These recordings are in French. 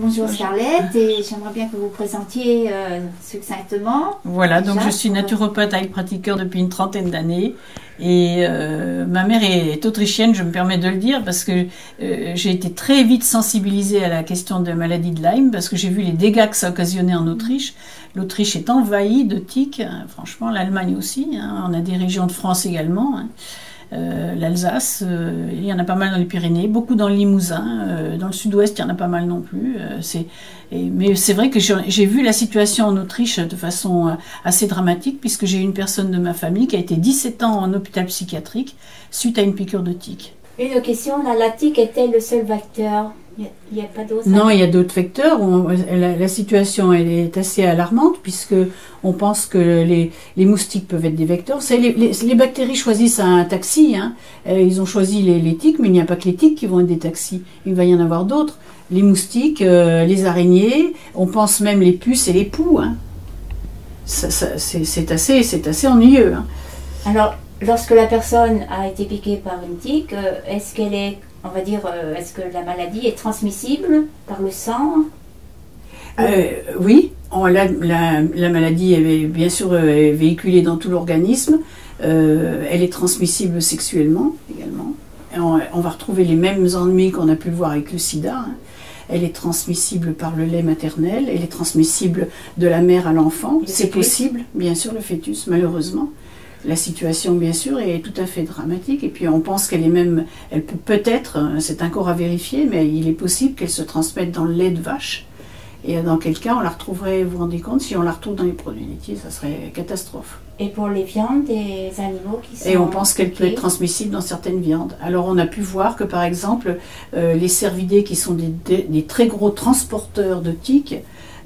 Bonjour Scarlett, et j'aimerais bien que vous présentiez succinctement. Voilà, donc je suis naturopathe heilpraktiker depuis une trentaine d'années et ma mère est autrichienne, je me permets de le dire, parce que j'ai été très vite sensibilisée à la question de la maladie de Lyme, parce que j'ai vu les dégâts que ça occasionnait en Autriche. L'Autriche est envahie de tiques, hein, franchement, l'Allemagne aussi, hein, on a des régions de France également, hein. L'Alsace, il y en a pas mal dans les Pyrénées, beaucoup dans le Limousin, dans le sud-ouest il y en a pas mal non plus. Mais c'est vrai que j'ai vu la situation en Autriche de façon assez dramatique, puisque j'ai une personne de ma famille qui a été 17 ans en hôpital psychiatrique suite à une piqûre de tique. Une question, la tique est-elle le seul vecteur? Il n'y a pas d'autres? Non, il y a d'autres vecteurs. La situation elle est assez alarmante, puisque on pense que les moustiques peuvent être des vecteurs. Les bactéries choisissent un taxi, hein. Ils ont choisi les tiques, mais il n'y a pas que les tiques qui vont être des taxis. Il va y en avoir d'autres. Les moustiques, les araignées, on pense même les puces et les poux, hein. C'est assez ennuyeux, hein. Alors, lorsque la personne a été piquée par une tique, est-ce qu'elle est, on va dire, est-ce que la maladie est transmissible par le sang? Oui, la maladie est bien sûr véhiculée dans tout l'organisme. Elle est transmissible sexuellement également. Et on va retrouver les mêmes ennemis qu'on a pu le voir avec le sida, hein. Elle est transmissible par le lait maternel, elle est transmissible de la mère à l'enfant. C'est possible, bien sûr, le fœtus, malheureusement. La situation, bien sûr, est tout à fait dramatique. Et puis, on pense qu'elle est même, elle peut-être, c'est encore à vérifier, mais il est possible qu'elle se transmette dans le lait de vache. Et dans quel cas, on la retrouverait, vous vous rendez compte, si on la retrouve dans les produits laitiers, ça serait catastrophe. Et pour les viandes des animaux qui sont... Et on pense qu'elle peut être transmissible dans certaines viandes. Alors, on a pu voir que, par exemple, les cervidés, qui sont des très gros transporteurs de tiques,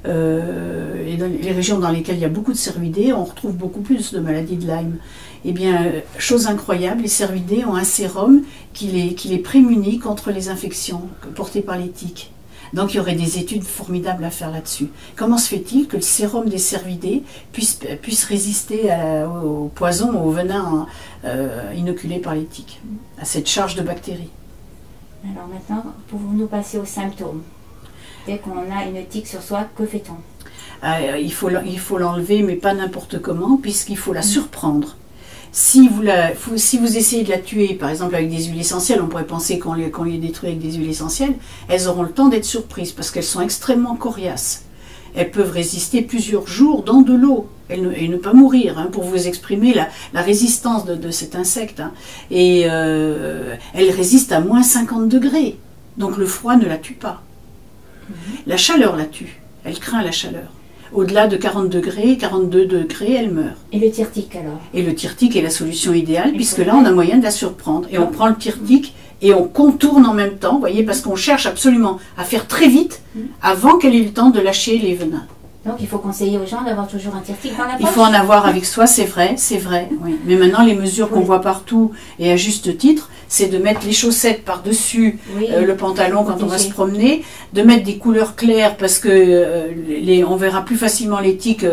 et dans les régions dans lesquelles il y a beaucoup de cervidés, on retrouve beaucoup plus de maladies de Lyme. Eh bien, chose incroyable, les cervidés ont un sérum qui les prémunit contre les infections portées par les tiques. Donc il y aurait des études formidables à faire là-dessus. Comment se fait-il que le sérum des cervidés puisse résister au poison, au venin inoculé par les tiques, à cette charge de bactéries? Alors maintenant, pouvons-nous passer aux symptômes? Dès qu'on a une tique sur soi, que fait-on? Il faut l'enlever, mais pas n'importe comment, puisqu'il faut la surprendre. Si vous essayez de la tuer, par exemple avec des huiles essentielles, on pourrait penser qu'on les détruit avec des huiles essentielles, elles auront le temps d'être surprises, parce qu'elles sont extrêmement coriaces. Elles peuvent résister plusieurs jours dans de l'eau, et ne pas mourir, hein, pour vous exprimer la résistance de cet insecte, hein. Et elles résistent à moins 50 degrés, donc le froid ne la tue pas. La chaleur la tue, elle craint la chaleur. Au-delà de 40 degrés, 42 degrés, elle meurt. Et le tire-tique alors? Et le tire-tique est la solution idéale, puisque là on a moyen de la surprendre. Et on prend le tire-tique et on contourne en même temps, vous voyez, parce qu'on cherche absolument à faire très vite avant qu'elle ait le temps de lâcher les venins. Donc il faut conseiller aux gens d'avoir toujours un tire-tique dans la poche? Il faut en avoir avec soi, c'est vrai, oui. Mais maintenant les mesures qu'on voit partout, et à juste titre, c'est de mettre les chaussettes par-dessus le pantalon quand on va se promener, de mettre des couleurs claires, parce que on verra plus facilement les tiques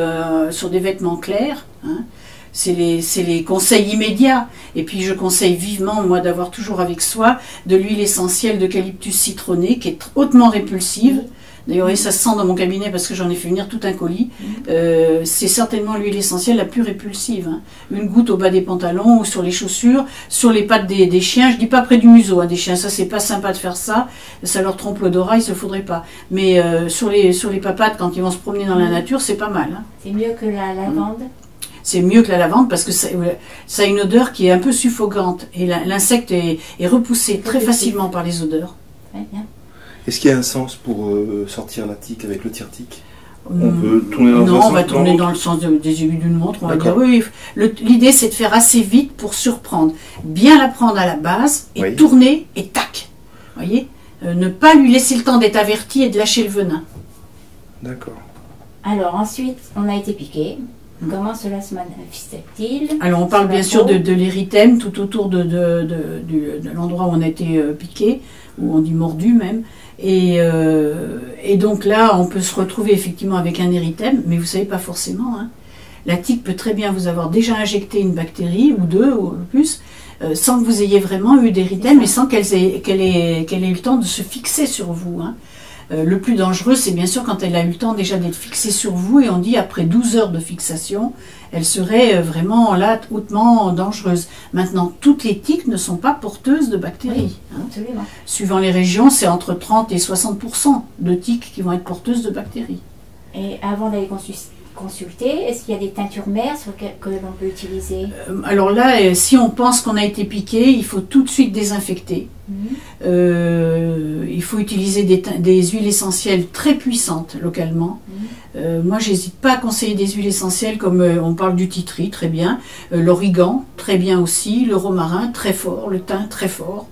sur des vêtements clairs, hein. C'est les conseils immédiats. Et puis je conseille vivement, moi, d'avoir toujours avec soi de l'huile essentielle d'eucalyptus citronné, qui est hautement répulsive. D'ailleurs, ça se sent dans mon cabinet parce que j'en ai fait venir tout un colis. C'est certainement l'huile essentielle la plus répulsive, hein. Une goutte au bas des pantalons ou sur les chaussures, sur les pattes des chiens. Je dis pas près du museau, hein, des chiens, ça c'est pas sympa de faire ça. Ça leur trompe l'odorat, il se faudrait pas. Mais sur les papates, quand ils vont se promener dans la nature, c'est pas mal, hein. C'est mieux que la lavande? C'est mieux que la lavande parce que ça a une odeur qui est un peu suffocante. Et l'insecte est repoussé très facilement par les odeurs. Très bien. Est-ce qu'il y a un sens pour sortir la tique avec le tire-tique? On peut tourner dans le sens? Non, on va tourner dans le sens des aiguilles d'une montre, on va dire oui. L'idée c'est de faire assez vite pour surprendre. Bien la prendre à la base et tourner et tac. Vous voyez, ne pas lui laisser le temps d'être averti et de lâcher le venin. D'accord. Alors ensuite, on a été piqué. Comment cela se manifeste-t-il? Alors on parle bien sûr de l'érythème tout autour de l'endroit où on a été piqué, où on dit mordu même. Et donc là, on peut se retrouver effectivement avec un érythème, mais vous ne savez pas forcément, hein. La tique peut très bien vous avoir déjà injecté une bactérie, ou deux, ou plus, sans que vous ayez vraiment eu d'érythème, et sans qu'elle ait eu le temps de se fixer sur vous, hein. Le plus dangereux, c'est bien sûr quand elle a eu le temps déjà d'être fixée sur vous, et on dit après 12 heures de fixation, elle serait vraiment là hautement dangereuse. Maintenant, toutes les tiques ne sont pas porteuses de bactéries. Oui, absolument. Suivant les régions, c'est entre 30 et 60% de tiques qui vont être porteuses de bactéries. Et avant d'aller consulter, est-ce qu'il y a des teintures mères que l'on peut utiliser? Alors là, si on pense qu'on a été piqué, il faut tout de suite désinfecter. Il faut utiliser des huiles essentielles très puissantes localement. Moi, j'hésite pas à conseiller des huiles essentielles comme on parle du tea tree, très bien, l'origan, très bien aussi, le romarin, très fort, le thym, très fort.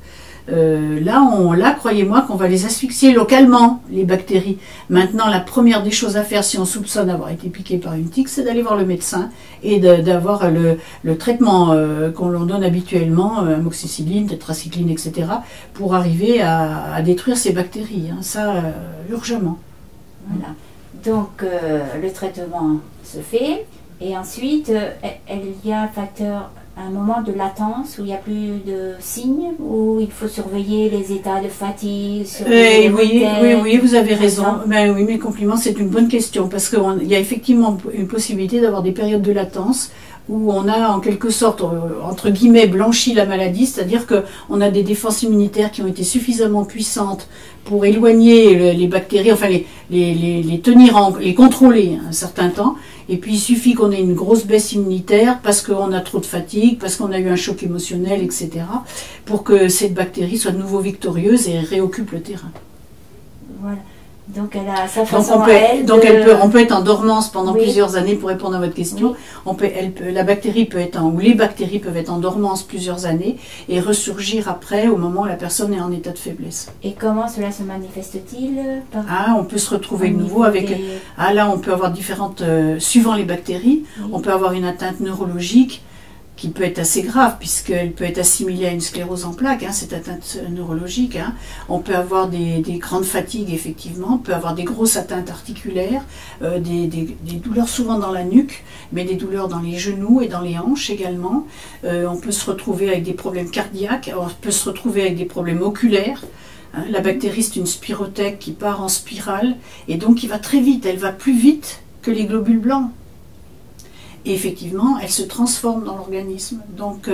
Là, croyez-moi qu'on va les asphyxier localement, les bactéries. Maintenant, la première des choses à faire si on soupçonne avoir été piqué par une tique, c'est d'aller voir le médecin et d'avoir le traitement qu'on l'on donne habituellement, amoxicilline, tétracycline, etc., pour arriver à détruire ces bactéries. Hein, ça, urgemment. Voilà. Donc, le traitement se fait, et ensuite, il y a un moment de latence où il n'y a plus de signes, où il faut surveiller les états de fatigue, oui, vous avez raison. Ben oui, mes compliments, c'est une bonne question, parce qu'il y a effectivement une possibilité d'avoir des périodes de latence où on a en quelque sorte, entre guillemets, blanchi la maladie, c'est-à-dire qu'on a des défenses immunitaires qui ont été suffisamment puissantes pour éloigner les bactéries, enfin les tenir, les contrôler un certain temps. Et puis il suffit qu'on ait une grosse baisse immunitaire parce qu'on a trop de fatigue, parce qu'on a eu un choc émotionnel, etc., pour que cette bactérie soit de nouveau victorieuse et réoccupe le terrain. Voilà. Donc elle a sa façon on peut être en dormance pendant plusieurs années, pour répondre à votre question. Oui. Les bactéries peuvent être en dormance plusieurs années et ressurgir après au moment où la personne est en état de faiblesse. Et comment cela se manifeste-t-il? On peut se retrouver de nouveau avec... là on peut avoir différentes... suivant les bactéries, on peut avoir une atteinte neurologique qui peut être assez grave, puisqu'elle peut être assimilée à une sclérose en plaques, cette atteinte neurologique. On peut avoir des grandes fatigues, effectivement, on peut avoir des grosses atteintes articulaires, des douleurs souvent dans la nuque, mais des douleurs dans les genoux et dans les hanches également. On peut se retrouver avec des problèmes cardiaques, on peut se retrouver avec des problèmes oculaires. La bactérie, c'est une spirothèque qui part en spirale, et donc qui va très vite, elle va plus vite que les globules blancs. Et effectivement, elle se transforme dans l'organisme. Donc,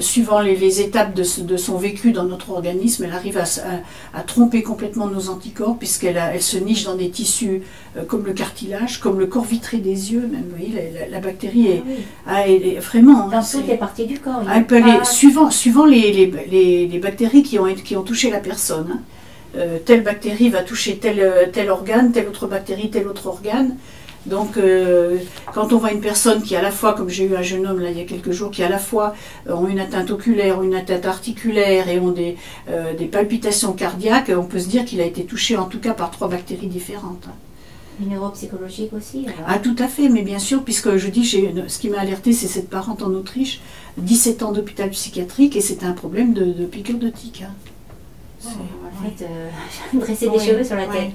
suivant les étapes de son vécu dans notre organisme, elle arrive à tromper complètement nos anticorps, puisqu'elle se niche dans des tissus comme le cartilage, comme le corps vitré des yeux. Même, vous voyez, la bactérie est vraiment... Dans toutes les parties du corps. Elle peut aller, suivant les bactéries qui ont touché la personne. Telle bactérie va toucher tel organe, telle autre bactérie, tel autre organe. Donc, quand on voit une personne qui à la fois, comme j'ai eu un jeune homme là il y a quelques jours, qui à la fois ont une atteinte oculaire, une atteinte articulaire et ont des palpitations cardiaques, on peut se dire qu'il a été touché en tout cas par 3 bactéries différentes. Une neuropsychologique aussi alors. Ah tout à fait, mais bien sûr, puisque je dis, ce qui m'a alerté, c'est cette parente en Autriche, 17 ans d'hôpital psychiatrique, et c'était un problème de piqûre de tique. En fait, dresser des cheveux sur la tête.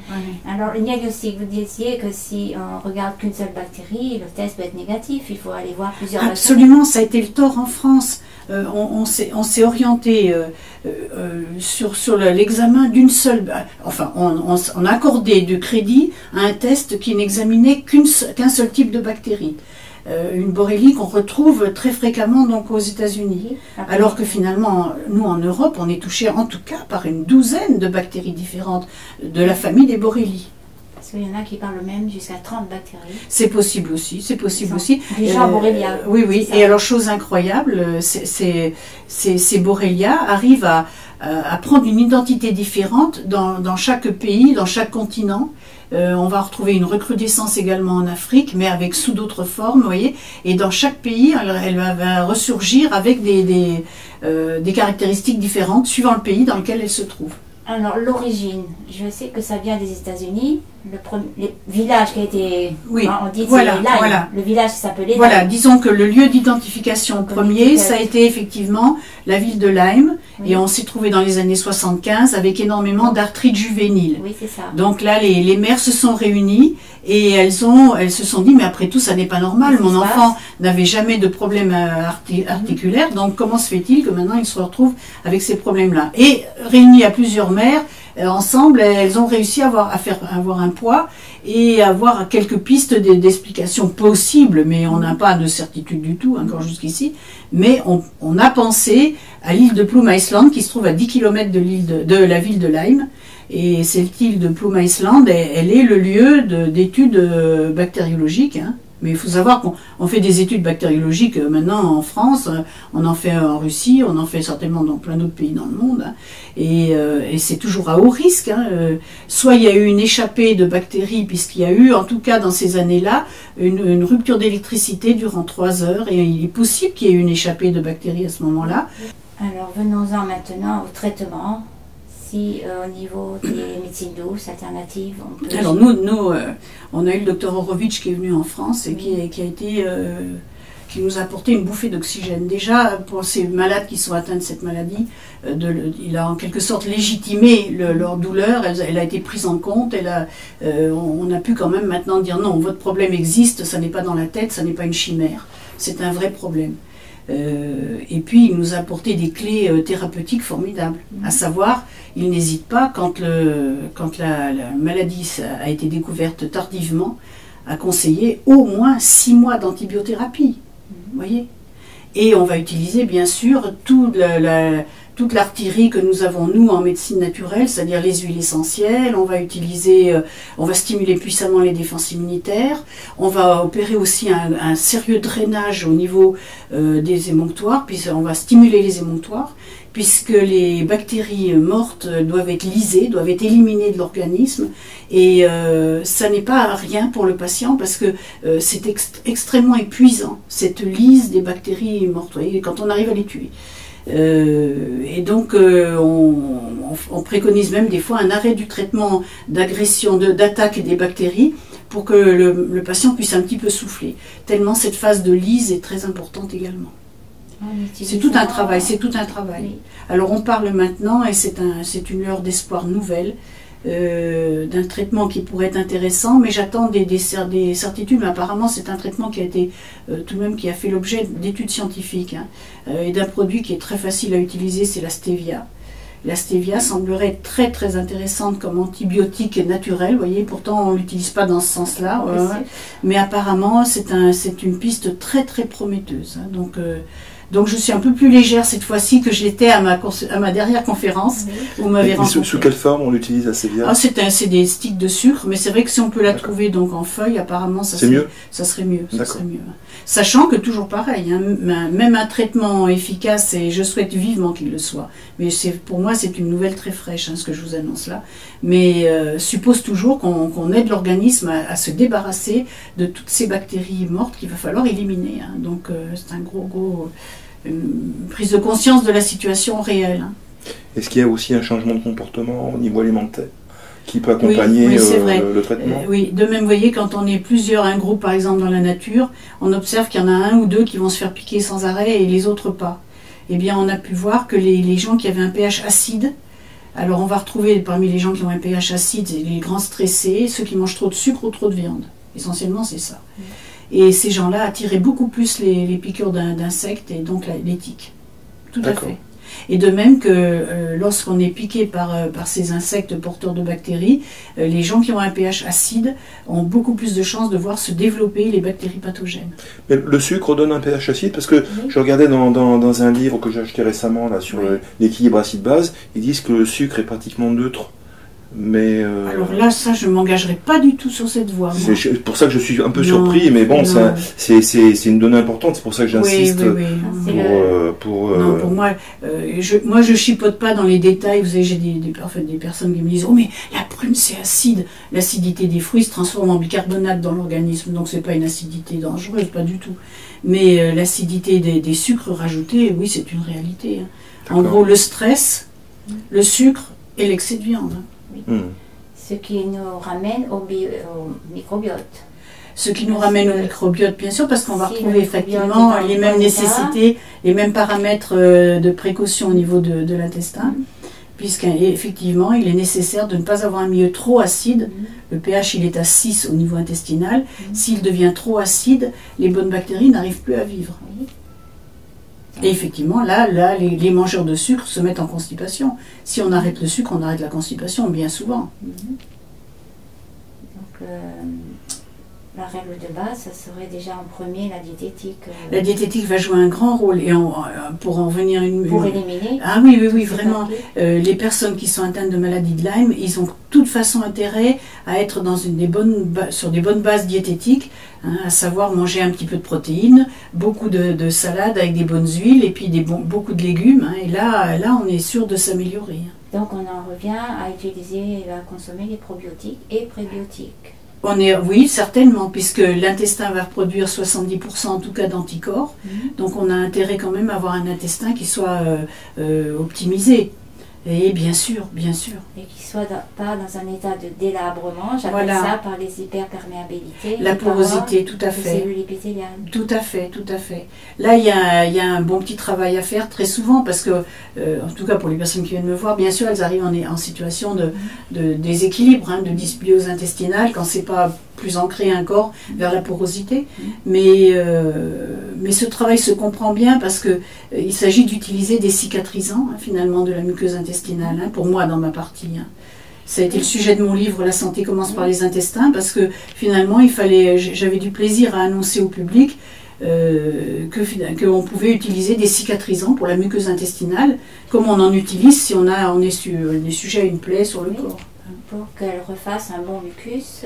Alors, le diagnostic, vous disiez que si on regarde qu'une seule bactérie, le test peut être négatif. Il faut aller voir plusieurs bactéries. Absolument, ça a été le tort en France. On s'est orienté sur l'examen d'une seule... Enfin, on a accordé du crédit à un test qui n'examinait qu'un seul type de bactérie. Une borrélie qu'on retrouve très fréquemment donc aux États-Unis, alors que finalement, nous en Europe, on est touché en tout cas par une douzaine de bactéries différentes de la famille des borrélies. Parce qu'il y en a qui parlent même jusqu'à 30 bactéries. C'est possible aussi, c'est possible aussi. Déjà borrelia. Oui. Et alors, chose incroyable, ces borrelia arrivent à prendre une identité différente dans chaque pays, dans chaque continent. On va retrouver une recrudescence également en Afrique, mais sous d'autres formes, vous voyez. Et dans chaque pays, elle va ressurgir avec des caractéristiques différentes suivant le pays dans lequel elle se trouve. Alors, l'origine, je sais que ça vient des États-Unis. Le village qui a été... Oui, on dit voilà. Le village qui s'appelait Lyme. Voilà, disons que le lieu d'identification premier, ça a été effectivement la ville de Lyme. Oui. Et on s'est trouvé dans les années 75 avec énormément d'arthrite juvénile. Oui, c'est ça. Donc là, les mères se sont réunies et elles se sont dit, mais après tout, ça n'est pas normal. Mon enfant n'avait jamais de problème articulaire. Donc comment se fait-il que maintenant il se retrouve avec ces problèmes-là? Et réunies à plusieurs mères, ensemble, elles ont réussi à avoir un poids et avoir quelques pistes d'explication possibles, mais on n'a pas de certitude du tout encore jusqu'ici. Mais on a pensé à l'île de Plum Island qui se trouve à 10 km de la ville de Lyme. Et cette île de Plum Island, elle est le lieu d'études bactériologiques. Hein. Mais il faut savoir qu'on fait des études bactériologiques maintenant en France, on en fait en Russie, on en fait certainement dans plein d'autres pays dans le monde. Hein. Et c'est toujours à haut risque. Hein. Soit il y a eu une échappée de bactéries, puisqu'il y a eu, en tout cas dans ces années-là, une rupture d'électricité durant 3 heures. Et il est possible qu'il y ait eu une échappée de bactéries à ce moment-là. Alors venons-en maintenant au traitement. Si au niveau des médecines douces, alternatives, on peut... Alors nous on a eu le docteur Horowitz qui est venu en France et qui nous a apporté une bouffée d'oxygène. Déjà, pour ces malades qui sont atteints de cette maladie, il a en quelque sorte légitimé leur douleur, elle a été prise en compte, on a pu quand même maintenant dire non, votre problème existe, ça n'est pas dans la tête, ça n'est pas une chimère, c'est un vrai problème. Et puis il nous a apporté des clés thérapeutiques formidables, à savoir, il n'hésite pas quand la maladie a été découverte tardivement, à conseiller au moins 6 mois d'antibiothérapie, voyez. Et on va utiliser bien sûr toute l'artillerie que nous avons nous en médecine naturelle, c'est-à-dire les huiles essentielles, on va stimuler puissamment les défenses immunitaires, on va opérer aussi un sérieux drainage au niveau des émonctoires, puis on va stimuler les émonctoires, puisque les bactéries mortes doivent être lysées, doivent être éliminées de l'organisme, et ça n'est pas rien pour le patient, parce que c'est extrêmement épuisant, cette lyse des bactéries mortes, voyez, quand on arrive à les tuer. Et donc on préconise même des fois un arrêt du traitement d'agression, d'attaque des bactéries pour que le patient puisse un petit peu souffler, tellement cette phase de lyse est très importante également. C'est tout un travail, c'est tout un travail. Oui. Alors on parle maintenant, et c'est une lueur d'espoir nouvelle, d'un traitement qui pourrait être intéressant, mais j'attends des certitudes, mais apparemment c'est un traitement qui a été tout de même qui a fait l'objet d'études scientifiques, hein, et d'un produit qui est très facile à utiliser, c'est la stevia. La stevia semblerait être très très intéressante comme antibiotique naturel, vous voyez, pourtant on ne l'utilise pas dans ce sens-là, mais apparemment c'est une piste très très prometteuse, hein, donc je suis un peu plus légère cette fois-ci que je l'étais à ma dernière conférence. Où m'avez rencontré. Sous quelle forme on l'utilise, la stevia? C'est des sticks de sucre, mais c'est vrai que si on peut la trouver donc en feuille, apparemment ça serait mieux. Ça serait mieux. Sachant que toujours pareil, hein, même un traitement efficace, et je souhaite vivement qu'il le soit, mais pour moi c'est une nouvelle très fraîche, hein, ce que je vous annonce là, mais suppose toujours qu'on aide l'organisme à se débarrasser de toutes ces bactéries mortes qu'il va falloir éliminer. Hein. Donc c'est un gros prise de conscience de la situation réelle. Hein. Est-ce qu'il y a aussi un changement de comportement au niveau alimentaire qui peut accompagner le traitement? Oui, de même, vous voyez, quand on est plusieurs, un groupe par exemple dans la nature, on observe qu'il y en a 1 ou 2 qui vont se faire piquer sans arrêt et les autres pas. Eh bien, on a pu voir que les gens qui avaient un pH acide, alors on va retrouver parmi les gens qui ont un pH acide les grands stressés, ceux qui mangent trop de sucre ou trop de viande. Essentiellement, c'est ça. Et ces gens-là attiraient beaucoup plus les piqûres d'insectes et donc les tiques. Tout à fait. Et de même que lorsqu'on est piqué par ces insectes porteurs de bactéries, les gens qui ont un pH acide ont beaucoup plus de chances de voir se développer les bactéries pathogènes. Mais le sucre donne un pH acide, parce que je regardais dans un livre que j'ai acheté récemment là, sur l'équilibre acide-base, ils disent que le sucre est pratiquement neutre. Mais alors là, ça, je ne m'engagerai pas du tout sur cette voie. C'est pour ça que je suis un peu surpris, mais bon, c'est une donnée importante, c'est pour ça que j'insiste. Pour moi, je chipote pas dans les détails. Vous savez, j'ai des personnes qui me disent « Oh, mais la prune, c'est acide !» L'acidité des fruits se transforme en bicarbonate dans l'organisme, donc c'est pas une acidité dangereuse, pas du tout. Mais l'acidité des sucres rajoutés, oui, c'est une réalité. Hein. En gros, le stress, le sucre et l'excès de viande. Ce qui nous ramène au microbiote. Ce qui nous ramène au microbiote, bien sûr, parce qu'on va retrouver effectivement les mêmes nécessités, les mêmes paramètres de précaution au niveau de l'intestin, puisqu'effectivement, il est nécessaire de ne pas avoir un milieu trop acide. Le pH, il est à 6 au niveau intestinal. S'il devient trop acide, les bonnes bactéries n'arrivent plus à vivre. Et effectivement, là les mangeurs de sucre se mettent en constipation. Si on arrête le sucre, on arrête la constipation, bien souvent. Donc, la règle de base, ça serait déjà en premier la diététique. La diététique va jouer un grand rôle. Et pour en venir pour éliminer. Ah oui, vraiment. Les personnes qui sont atteintes de maladie de Lyme, ils ont de toute façon intérêt à être sur des bonnes bases diététiques, hein, à savoir manger un petit peu de protéines, beaucoup de salades avec des bonnes huiles et puis beaucoup de légumes. Hein, et là, on est sûr de s'améliorer. Donc on en revient à utiliser et à consommer les probiotiques et prébiotiques. Oui, certainement, puisque l'intestin va produire 70% en tout cas d'anticorps. Donc on a intérêt quand même à avoir un intestin qui soit optimisé. Et bien sûr. Et qui ne soit pas dans un état de délabrement, j'appelle ça par les hyperperméabilités. La porosité, tout à fait. Cellules épithéliales. Tout à fait. Là, il y a un bon petit travail à faire très souvent, parce que, en tout cas pour les personnes qui viennent me voir, bien sûr, elles arrivent en situation de déséquilibre, hein, de dysbiose intestinale, quand c'est pas plus ancré un corps vers la porosité. Mais ce travail se comprend bien parce que il s'agit d'utiliser des cicatrisants, hein, finalement, de la muqueuse intestinale, hein, pour moi dans ma partie. Hein. Ça a été le sujet de mon livre « La santé commence par les intestins » parce que finalement j'avais du plaisir à annoncer au public qu'on pouvait utiliser des cicatrisants pour la muqueuse intestinale comme on en utilise si on est sujet à une plaie sur le corps. Pour qu'elles refassent un bon mucus.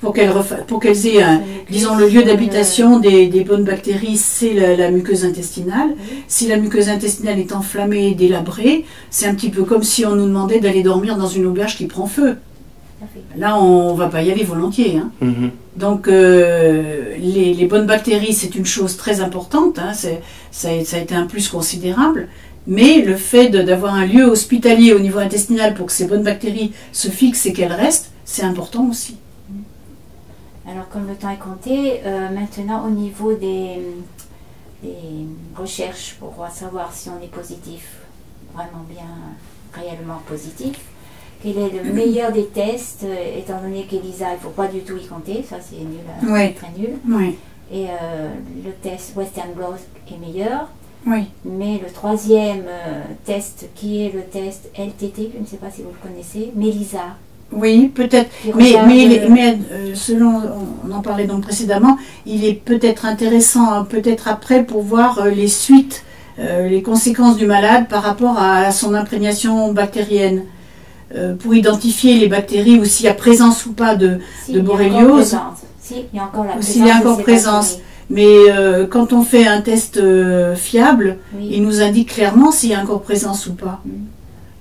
Pour qu'elles aient, disons, le lieu d'habitation des bonnes bactéries, c'est la muqueuse intestinale. Si la muqueuse intestinale est enflammée et délabrée, c'est un petit peu comme si on nous demandait d'aller dormir dans une auberge qui prend feu. Là, on ne va pas y aller volontiers. Hein. Donc, les bonnes bactéries, c'est une chose très importante. Hein. Ça a été un plus considérable. Mais le fait d'avoir un lieu hospitalier au niveau intestinal pour que ces bonnes bactéries se fixent et qu'elles restent, c'est important aussi. Alors, comme le temps est compté, maintenant au niveau des recherches pour savoir si on est positif, vraiment bien, réellement positif, quel est le meilleur des tests, étant donné qu'ELISA, il ne faut pas du tout y compter, ça c'est nul, oui. Très nul. Oui. Et le test Western blot est meilleur. Oui. Mais le troisième test, qui est le test LTT, je ne sais pas si vous le connaissez, MELISA. Oui, peut-être. Mais selon, on en parlait donc précédemment, il est peut-être intéressant, peut-être après, pour voir les suites, les conséquences du malade par rapport à son imprégnation bactérienne. Pour identifier les bactéries ou s'il y a présence ou pas de borréliose. S'il y a encore la présence. S'il y a encore présence. Mais quand on fait un test fiable, il nous indique clairement s'il y a encore présence ou pas.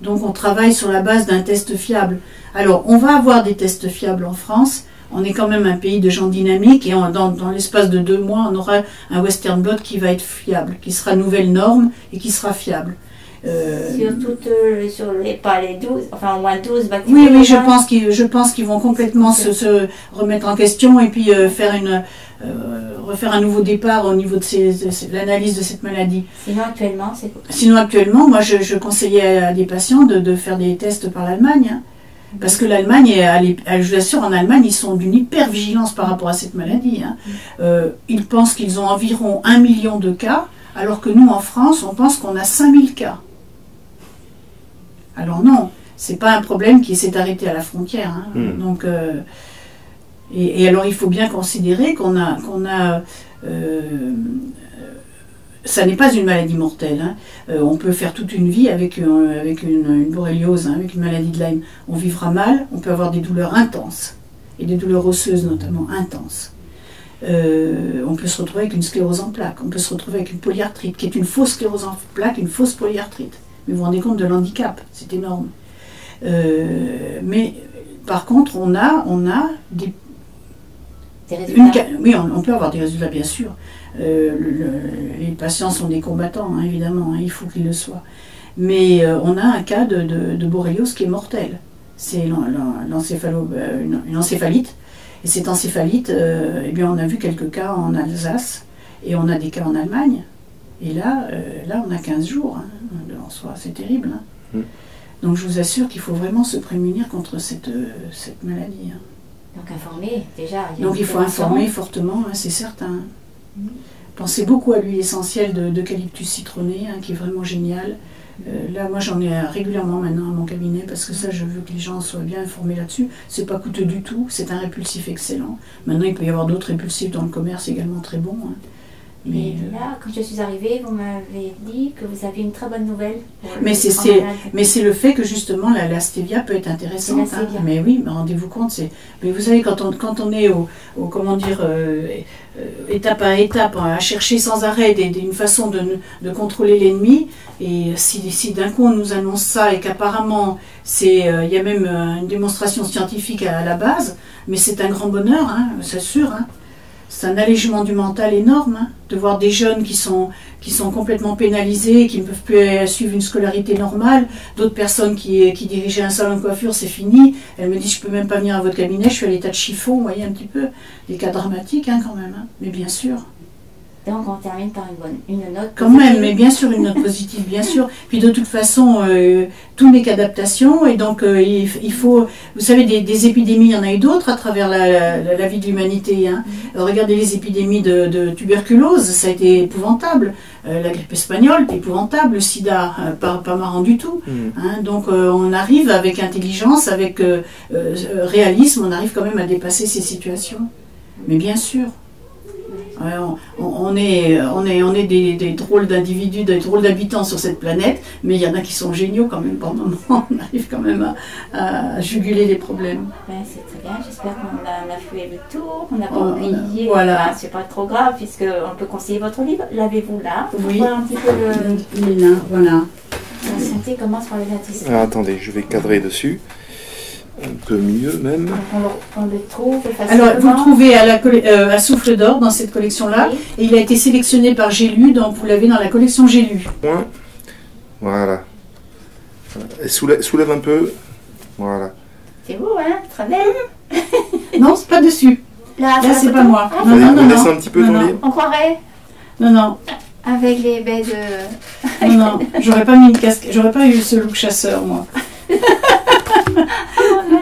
Donc on travaille sur la base d'un test fiable. Alors on va avoir des tests fiables en France. On est quand même un pays de gens dynamiques et dans l'espace de 2 mois, on aura un Western blot qui va être fiable, qui sera nouvelle norme et qui sera fiable. Sur pas les 12, enfin au moins 12 bactéries. Oui, je pense qu'ils vont complètement se remettre en question et puis refaire un nouveau départ au niveau de l'analyse de cette maladie. Sinon actuellement, moi je conseillais à des patients de faire des tests par l'Allemagne. Hein, parce que l'Allemagne, je vous assure, en Allemagne, ils sont d'une hyper-vigilance par rapport à cette maladie. Hein. Ils pensent qu'ils ont environ 1 million de cas, alors que nous, en France, on pense qu'on a 5000 cas. Alors non, c'est pas un problème qui s'est arrêté à la frontière. Hein. Donc, et alors il faut bien considérer ça n'est pas une maladie mortelle. Hein. On peut faire toute une vie avec une borréliose, hein, avec une maladie de Lyme. On vivra mal, on peut avoir des douleurs intenses, et des douleurs osseuses notamment intenses. On peut se retrouver avec une sclérose en plaques, on peut se retrouver avec une polyarthrite, qui est une fausse sclérose en plaques, une fausse polyarthrite. Mais vous vous rendez compte de l'handicap, c'est énorme. Mais par contre, on a des résultats. Oui, on peut avoir des résultats, bien sûr. Les patients sont des combattants, hein, évidemment, hein, il faut qu'ils le soient. Mais on a un cas de borréliose qui est mortel. C'est une encéphalite. Et cette encéphalite, eh bien, on a vu quelques cas en Alsace et on a des cas en Allemagne. Et là on a 15 jours. Hein, en soi, c'est terrible. Hein. Donc je vous assure qu'il faut vraiment se prémunir contre cette maladie. Hein. Donc informer, déjà. Donc il faut informer fortement, hein, c'est certain. Pensez beaucoup à l'huile essentielle d'eucalyptus citronné, hein, qui est vraiment géniale. Là, moi, j'en ai régulièrement maintenant à mon cabinet parce que ça, je veux que les gens soient bien informés là-dessus. C'est pas coûteux du tout, c'est un répulsif excellent. Maintenant, il peut y avoir d'autres répulsifs dans le commerce également très bons. Hein. Mais là, quand je suis arrivée, vous m'avez dit que vous aviez une très bonne nouvelle. Mais c'est le fait que justement la stevia peut être intéressante. Hein. Mais oui, mais rendez-vous compte, mais vous savez, quand on est comment dire, étape à étape, à chercher sans arrêt une façon de contrôler l'ennemi, et si d'un coup on nous annonce ça et qu'apparemment il y a même une démonstration scientifique à la base, mais c'est un grand bonheur, hein, c'est sûr. Hein. C'est un allègement du mental énorme, hein, de voir des jeunes qui sont complètement pénalisés, qui ne peuvent plus suivre une scolarité normale, d'autres personnes qui dirigeaient un salon de coiffure, c'est fini. Elles me disent, je ne peux même pas venir à votre cabinet, je suis à l'état de chiffon, vous voyez un petit peu, des cas dramatiques hein, quand même, hein, mais bien sûr. Donc on termine par une note positive. Quand même, mais bien sûr une note positive, bien sûr. Puis de toute façon, tout n'est qu'adaptation, et donc il faut, vous savez, des épidémies, il y en a eu d'autres à travers la vie de l'humanité. Hein. Regardez les épidémies de tuberculose, ça a été épouvantable. La grippe espagnole, épouvantable. Le sida, pas marrant du tout. Hein. Donc on arrive avec intelligence, avec réalisme, on arrive quand même à dépasser ces situations. Mais bien sûr. On est des drôles d'individus, des drôles d'habitants sur cette planète, mais il y en a qui sont géniaux quand même par moment. On arrive quand même à juguler les problèmes. Ouais, c'est très bien, j'espère qu'on a fait le tour, on n'a pas oublié. Voilà. Enfin, c'est pas trop grave puisqu'on peut conseiller votre livre. L'avez-vous là? Oui. Voir un petit peu Il est là, voilà. La santé commence par les intestins. Ah, attendez, je vais cadrer dessus. Un peu mieux même. Donc on le trouve facilement. Alors, vous le trouvez à Souffle d'Or dans cette collection-là. Oui. Et il a été sélectionné par J'ai lu, donc vous l'avez dans la collection J'ai lu. Voilà. Et soulève un peu. Voilà. C'est beau, hein? Très belle. Non, c'est pas dessus. Là c'est pas moi. Ah, non. Laisse un petit peu ton livre. On croirait. Non. Avec les baies de... Non, j'aurais pas mis une casquette. J'aurais pas eu ce look chasseur, moi. Oh,